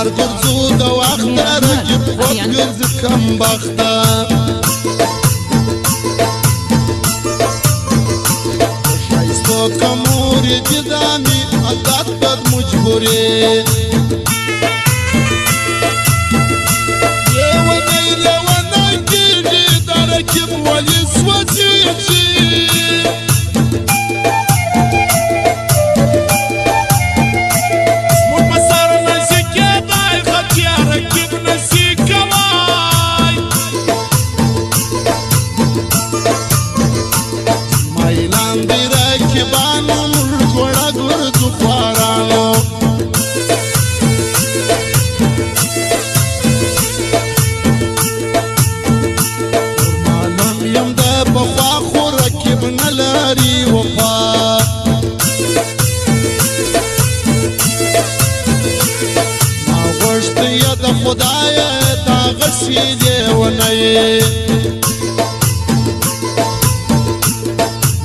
لار ګرځو د وخت رقیب خود ګرځي کم بخته شایستو کمورې جدامي عادت بد مجبورې لیونی کېږي دا رقیب ولې سوځېږي خدایا دا غسی لیونی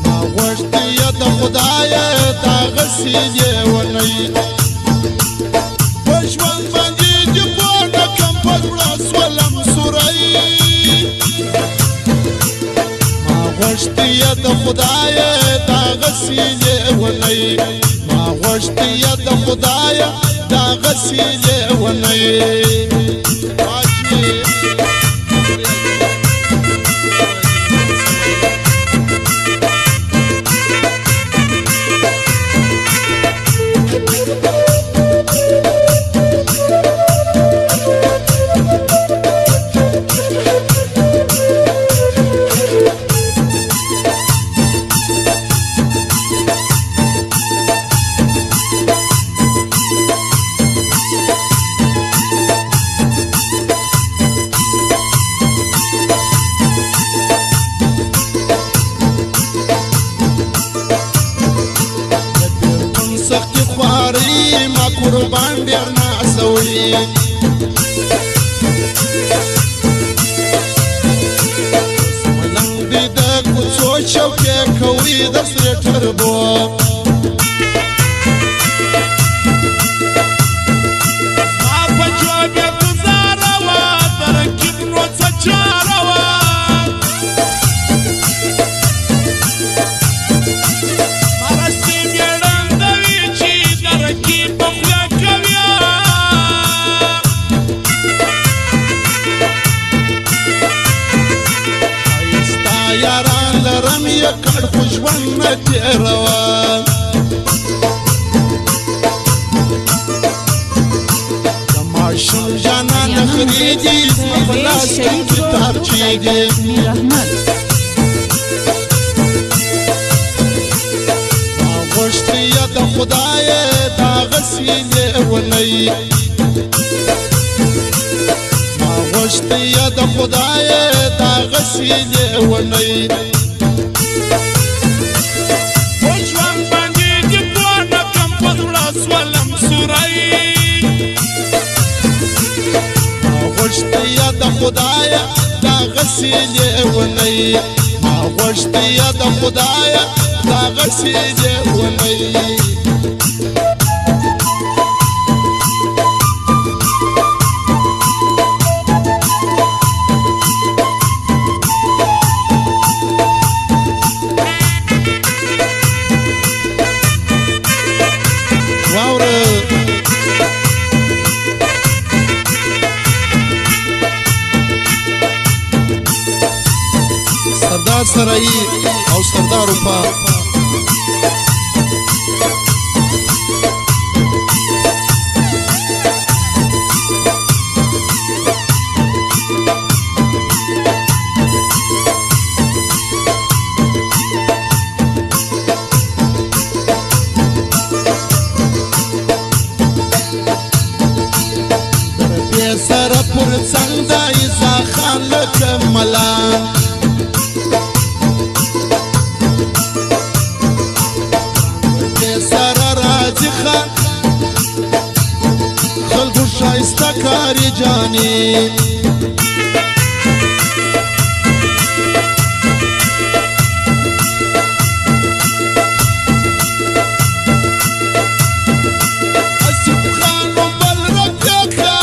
ما غوشتی یا دا خدایا دا غسی لیونی پشوان باندی دی پونا کم پدوڑا سولم سورائی ما غوشتی یا دا خدایا دا غسی لیونی ما غوشتی یا دا خدایا دا غسی لیونی قربان ډېر نازولي ملنګ دې د کوڅو چوکۍ کوي د سرې ټربو زما په جواب یې ګزاره وه د رقیب نو څه چاره وه مرستې مېړنده وي چې د رقیب یاران لرم یې کړ خو ژوند نه تېروه د ماشوم جانان نخرې دي زما په لاس کې کتابچې دي ما غوښتې یا د خدایه دا غسې لیونی غوښتې یا د خدایه دا غسې لیونی په ژوند باندې دې پوه نه کړم په زړه سولم سوری ما غوښتې یا د خدایه دا غسې لیونی ما غوښتې یا د خدایه دا غسې لیونی سردار سرایی او سردار وفا دربی سر پر څنګ د عیسی خان لکه ملان خلقو شایسته کاری جانی اسیب خانو بل رکه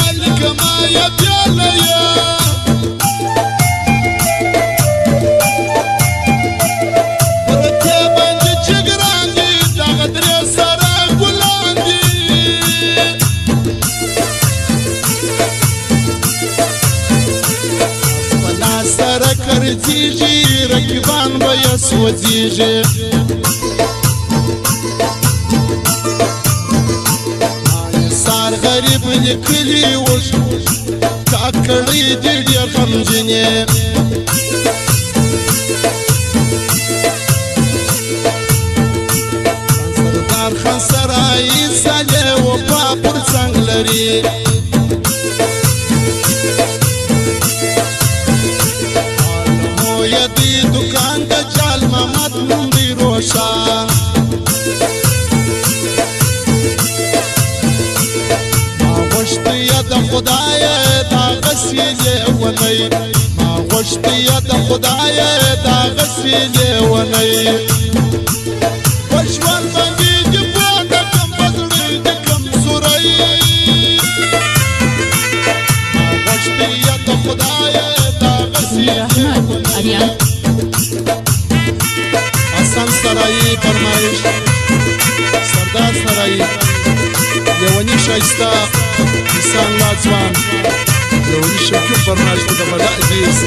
سوځيږي سار غریب لیکلی وش کاکړی دې ډېر غمجنې سردار خان سرای ساله وفا پر څنګ لري یدی دکان د جال محمد نومي روشا ما غوښتي د خدای دا غسیلې ونی ما غوښتي د خدای دا غسیلې ونی پښوان باندې دې پاته کم بدلې دې کم سورای ما غوښتي د خدای دا غسیلې ونی حسن سرایی فرمایش سردار سرایی لیونی شایسته حسن لاځوان لیونی شوکي فرمایش د بلا عزیز